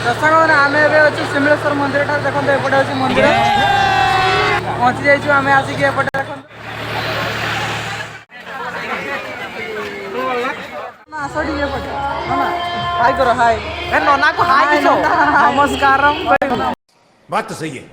दर्शक मैंने आम अच्छे सिमलेश्वर मंदिर ठार देखते एपटे अच्छे मंदिर पहुँची जाइए आम आसिक एपटे देख हाय करो हाय नना को हाय नमस्कार बात तो सही है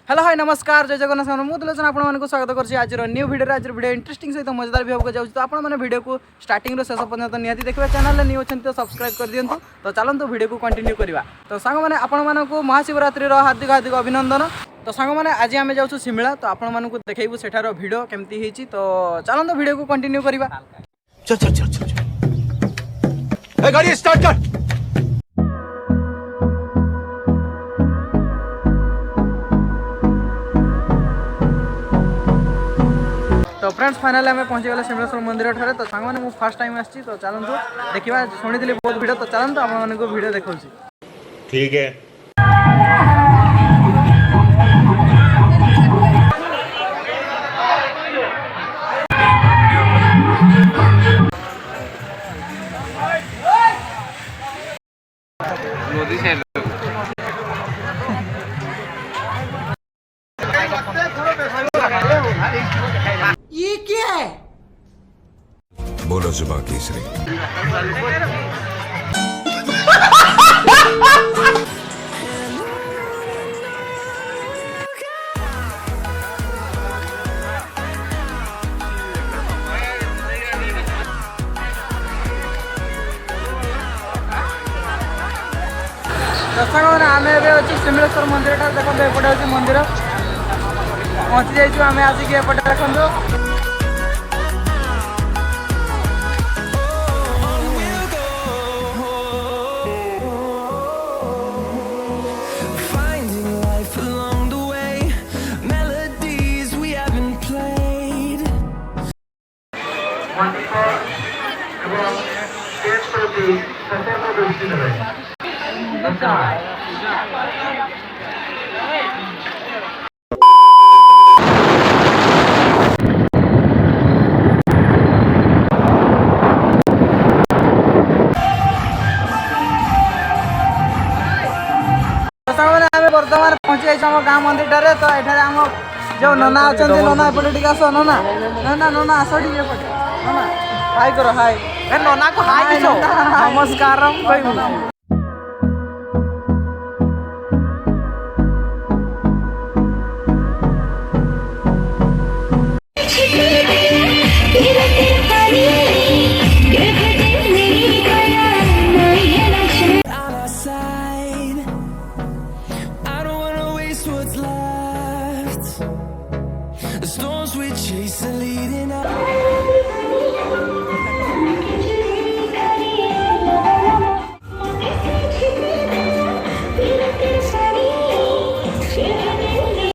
हेलो हाय नमस्कार जय जगन्नाथ मुझे त्रिलोचन आपको स्वागत करछि आज न्यू वीडियो आज वीडियो इंटरेस्टिंग सहित मजेदार भी होगा जाऊँ तो आपने वीडियो को स्टार्टिंग शेष पर्यंत निहाती देखिए चैनल न्यू अच्छे तो सब्सक्राइब कर दिंतु तो चलते वीडियो को कंटिन्यू करवा तो सांग मैंने आपको महाशिवरात्रि हार्दिक हार्दिक अभिनंदन तो सांग मैंने आज आम जाऊँ शिमला तो आपण मानक देखू सेठार भिड़ केमती होती तो चलते वीडियो को कंटिन्यू करवा चल चल चल चल गाड़ी स्टार्ट कर तो फ्रेंड्स फाइनली आम पहुँचीगले सिमलेश्वर मंदिर ठारे तो सांग मैंने फर्स्ट टाइम आसी तो चलतु देखा शुणी बहुत भिड़ तो चलतु आप भिड़ देखा ठीक है ये क्या है बोलो जुबान केसरी दर्शक मैंने आम अच्छे सिमलेश्वर मंदिर ठार देखते एपटे अच्छे मंदिर पहुँची जाइए आम आसिक एपटे देखु बर्तमान पहुँची जाइए आम गाँ मंदिर ठारे तो ये आम जो नना अच्छा नना एपटे आस नना नना नना आस नना हाय करो हाय नना को हाय नमस्कार The storms we chase are leading us.